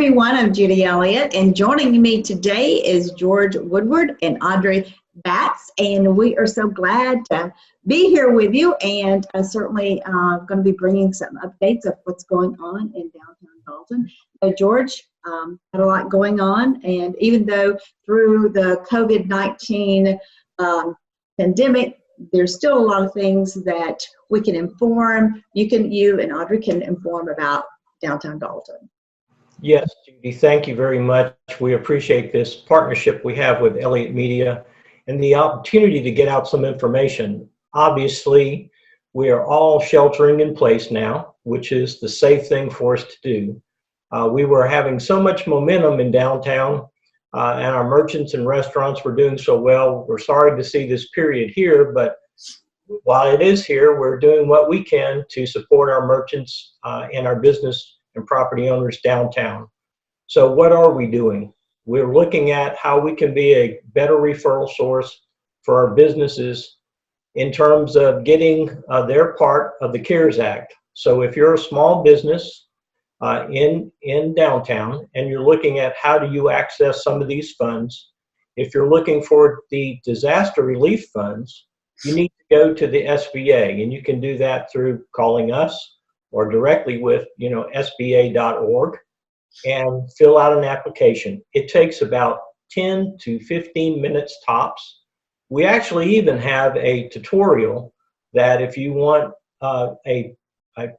everyone. I'm Judy Elliott, and joining me today is George Woodward and Audrey Batts, and we are so glad to be here with you, and certainly going to be bringing some updates of what's going on in downtown Dalton. George had a lot going on, and even though through the COVID-19 pandemic, there's still a lot of things that we can inform. You and Audrey can inform about downtown Dalton. Yes, Judy, thank you very much. We appreciate this partnership we have with Elliott Media and the opportunity to get out some information. Obviously, we are all sheltering in place now, which is the safe thing for us to do. We were having so much momentum in downtown, and our merchants and restaurants were doing so well. We're sorry to see this period here, but while it is here, we're doing what we can to support our merchants and our business and property owners downtown. So what are we doing? We're looking at how we can be a better referral source for our businesses in terms of getting their part of the CARES Act. So if you're a small business in downtown and you're looking at how do you access some of these funds, if you're looking for the disaster relief funds, you need to go to the SBA, and you can do that through calling us or directly with sba.org and fill out an application. It takes about 10 to 15 minutes tops. We actually even have a tutorial that if you want a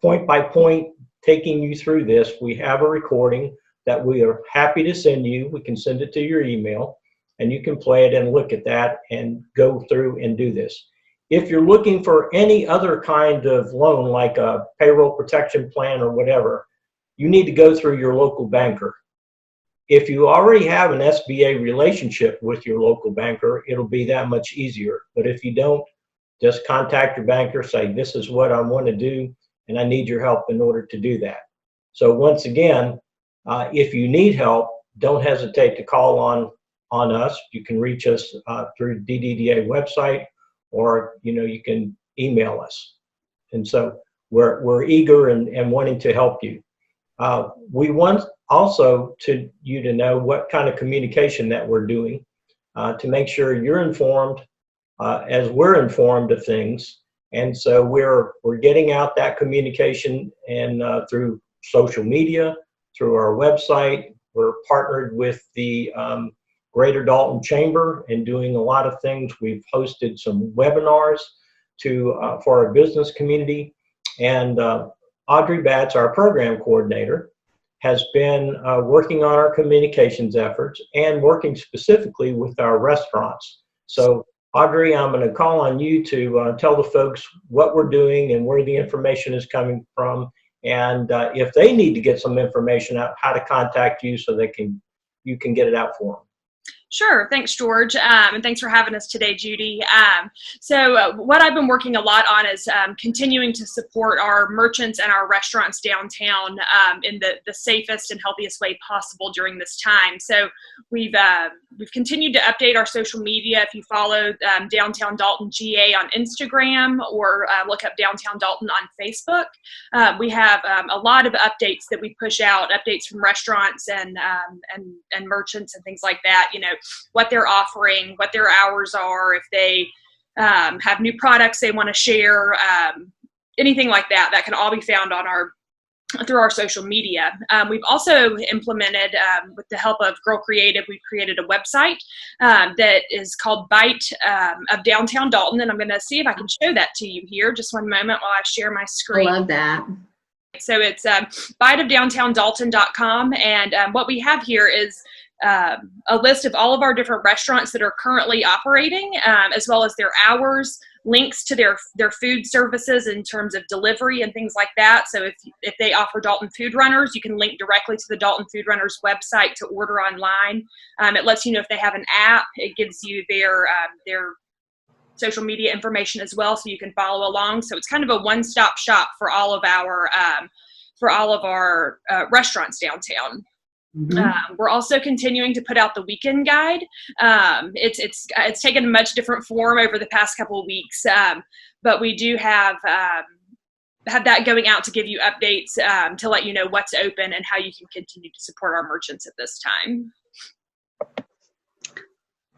point-by-point taking you through this, we have a recording that we are happy to send you. We can send it to your email, and you can play it and look at that and go through and do this. If you're looking for any other kind of loan, like a payroll protection plan or whatever, you need to go through your local banker. If you already have an SBA relationship with your local banker, it'll be that much easier. But if you don't, just contact your banker, say, this is what I want to do, and I need your help in order to do that. So once again, if you need help, don't hesitate to call on us. You can reach us through Ddda website, or you can email us. And so we're eager and wanting to help you. We want also you to know what kind of communication that we're doing to make sure you're informed as we're informed of things. And so we're getting out that communication and through social media, through our website. We're partnered with the Greater Dalton Chamber and doing a lot of things. We've hosted some webinars for our business community, and Audrey Batts, our program coordinator, has been working on our communications efforts and working specifically with our restaurants. So Audrey, I'm going to call on you to tell the folks what we're doing and where the information is coming from, and if they need to get some information out, how to contact you so you can get it out for them. Sure. Thanks, George. And thanks for having us today, Judy. So what I've been working a lot on is continuing to support our merchants and our restaurants downtown in the safest and healthiest way possible during this time. So we've continued to update our social media. If you follow Downtown Dalton GA on Instagram or look up Downtown Dalton on Facebook, we have a lot of updates that we push out, updates from restaurants and merchants and things like that, what they're offering, what their hours are, if they have new products they want to share, anything like that. That can all be found on through our social media. We've also implemented, with the help of Girl Creative, we've created a website that is called Bite of Downtown Dalton, and I'm going to see if I can show that to you here. Just one moment while I share my screen. I love that. So it's biteofdowntowndalton.com, and what we have here is a list of all of our different restaurants that are currently operating, as well as their hours, links to their food services in terms of delivery and things like that. So if they offer Dalton Food Runners, you can link directly to the Dalton Food Runners website to order online. It lets you know if they have an app. It gives you their social media information as well, so you can follow along. So it's kind of a one-stop shop for all of our restaurants downtown. Mm-hmm. We're also continuing to put out the weekend guide. It's taken a much different form over the past couple of weeks, but we do have have that going out to give you updates, to let you know what's open and how you can continue to support our merchants at this time.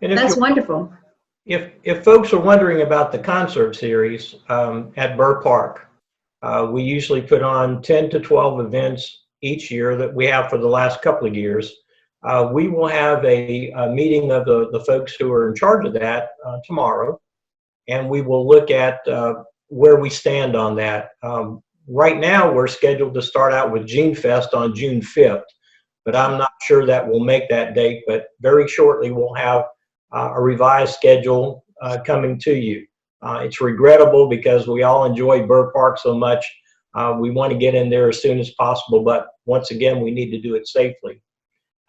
And That's wonderful. If folks are wondering about the concert series at Burr Park, we usually put on 10 to 12 events each year that we have for the last couple of years. We will have a meeting of the folks who are in charge of that tomorrow, and we will look at where we stand on that. Right now, we're scheduled to start out with Gene Fest on June 5th, but I'm not sure that we'll make that date, but very shortly we'll have a revised schedule coming to you. It's regrettable because we all enjoy Burr Park so much. We want to get in there as soon as possible, but once again, we need to do it safely.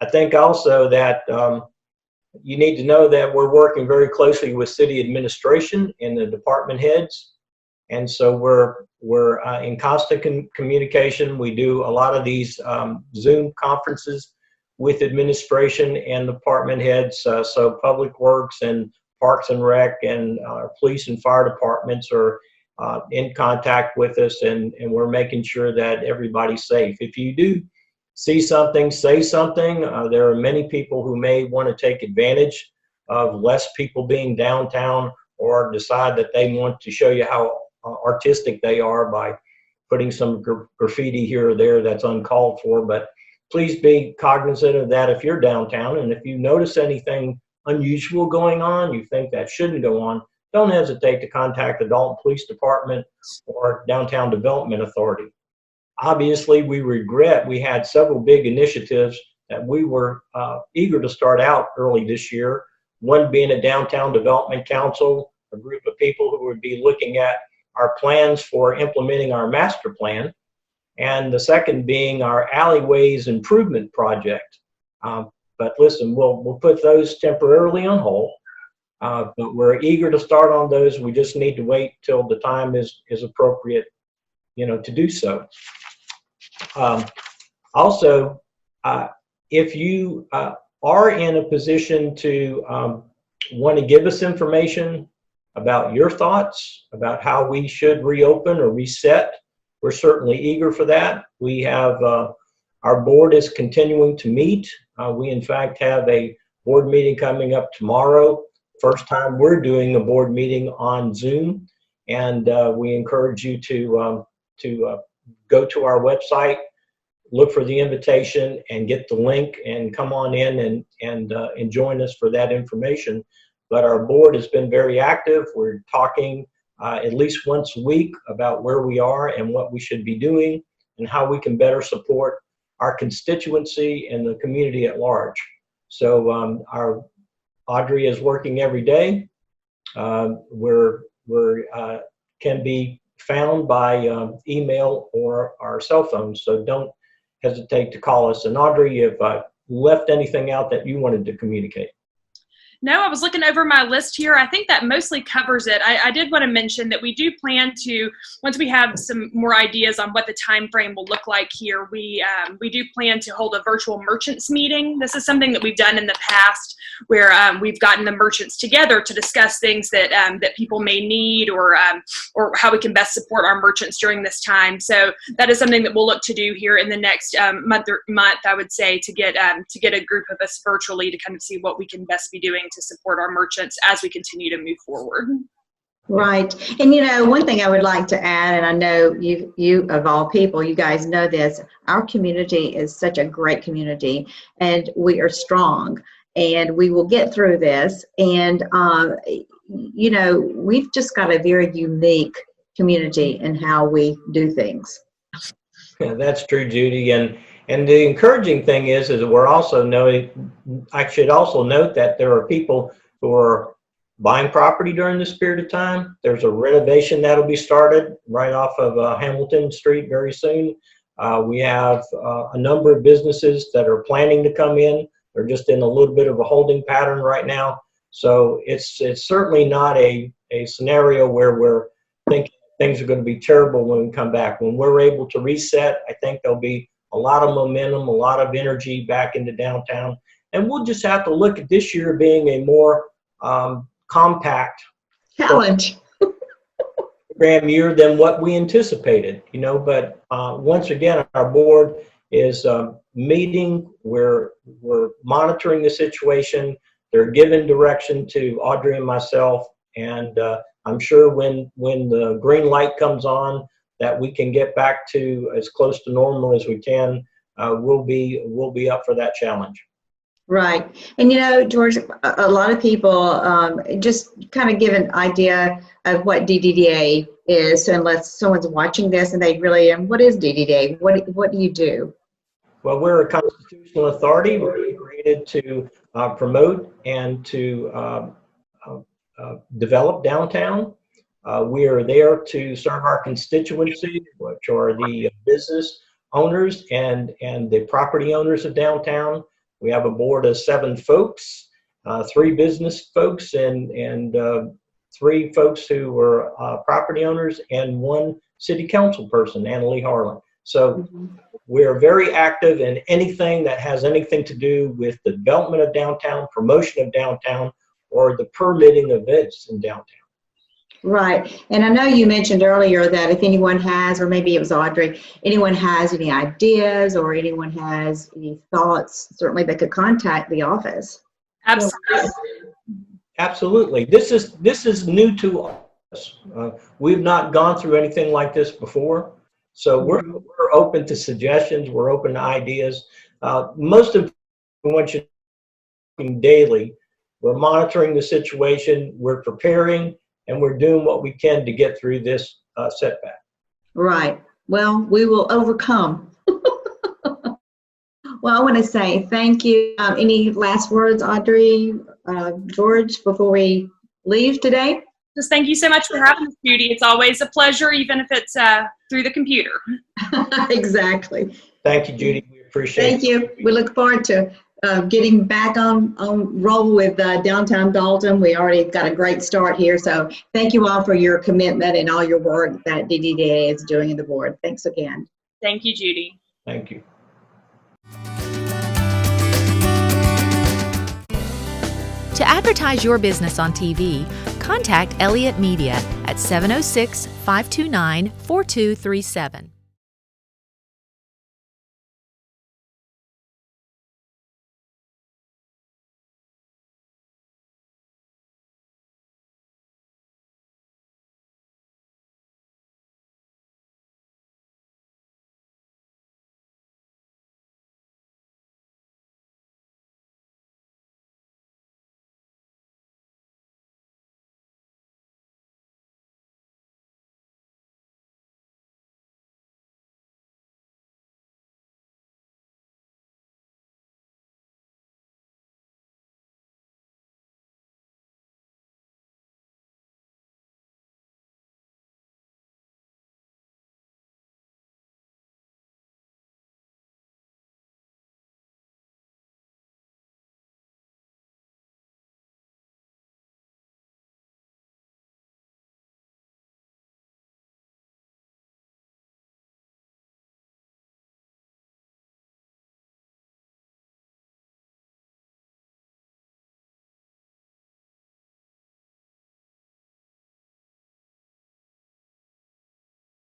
I think also that you need to know that we're working very closely with city administration and the department heads. And so we're in constant communication. We do a lot of these Zoom conferences with administration and department heads. So Public Works and Parks and Rec and police and fire departments are in contact with us, and we're making sure that everybody's safe. If you do see something, say something. There are many people who may want to take advantage of less people being downtown, or decide that they want to show you how artistic they are by putting some graffiti here or there that's uncalled for. But please be cognizant of that if you're downtown, and if you notice anything unusual going on, you think that shouldn't go on, don't hesitate to contact the Dalton Police Department or Downtown Development Authority. Obviously, we regret we had several big initiatives that we were eager to start out early this year. One being a Downtown Development Council, a group of people who would be looking at our plans for implementing our master plan. And the second being our alleyways improvement project. But listen, we'll put those temporarily on hold. But we're eager to start on those. We just need to wait till the time is appropriate, to do so. Also, if you are in a position to want to give us information about your thoughts about how we should reopen or reset, we're certainly eager for that. We have our board is continuing to meet. We in fact have a board meeting coming up tomorrow. First time we're doing a board meeting on Zoom, and we encourage you to go to our website, look for the invitation, and get the link, and come on in and join us for that information. But our board has been very active. We're talking at least once a week about where we are and what we should be doing and how we can better support our constituency and the community at large. So our Audrey is working every day. We're can be found by email or our cell phones, so don't hesitate to call us. And Audrey, if I left anything out that you wanted to communicate. No, I was looking over my list here. I think that mostly covers it. I did want to mention that we do plan to, once we have some more ideas on what the time frame will look like here, we do plan to hold a virtual merchants meeting. This is something that we've done in the past, where we've gotten the merchants together to discuss things that that people may need, or how we can best support our merchants during this time. So that is something that we'll look to do here in the next month, I would say, to get a group of us virtually to kind of see what we can best be doing to support our merchants as we continue to move forward. Right. And one thing I would like to add, and I know you of all people, you guys know this, our community is such a great community, and we are strong, and we will get through this. And we've just got a very unique community in how we do things. Yeah, that's true, Judy. And the encouraging thing is that we're also I should also note that there are people who are buying property during this period of time. There's a renovation that'll be started right off of Hamilton Street very soon. We have a number of businesses that are planning to come in. They're just in a little bit of a holding pattern right now. So it's certainly not a scenario where we're thinking things are going to be terrible when we come back. When we're able to reset, I think there'll be a lot of momentum, a lot of energy back into downtown. And we'll just have to look at this year being a more compact challenge. program year than what we anticipated, but once again, our board is meeting. We're monitoring the situation. They're giving direction to Audrey and myself, and I'm sure when the green light comes on that we can get back to as close to normal as we can, we'll be up for that challenge. Right. And George, a lot of people just kind of give an idea of what DDDA is. So unless someone's watching this and they really, what is DDDA? What do you do? Well, we're a constitutional authority. We're created to promote and to develop downtown. We are there to serve our constituency, which are the business owners and the property owners of downtown. We have a board of 7 folks, 3 business folks and 3 folks who are property owners, and 1 city council person, Annalee Harlan. So we're very active in anything that has anything to do with the development of downtown, promotion of downtown, or the permitting of events in downtown. Right. And I know you mentioned earlier that if anyone has, or maybe it was Audrey, anyone has any ideas or anyone has any thoughts, certainly they could contact the office. Absolutely. Absolutely. This is new to us. We've not gone through anything like this before. So we're open to suggestions. We're open to ideas. Most of what you're doing daily, we're monitoring the situation. We're preparing. And we're doing what we can to get through this setback. Right. Well, we will overcome. Well, I want to say thank you. Any last words, Audrey, George, before we leave today? Just thank you so much for having us, Judy. It's always a pleasure, even if it's through the computer. Exactly. Thank you, Judy. We appreciate it. Thank you. We look forward to getting back on roll with downtown Dalton. We already got a great start here. So thank you all for your commitment and all your work that DDDA is doing in the board. Thanks again. Thank you, Judy. Thank you. To advertise your business on TV, contact Elliott Media at 706-529-4237.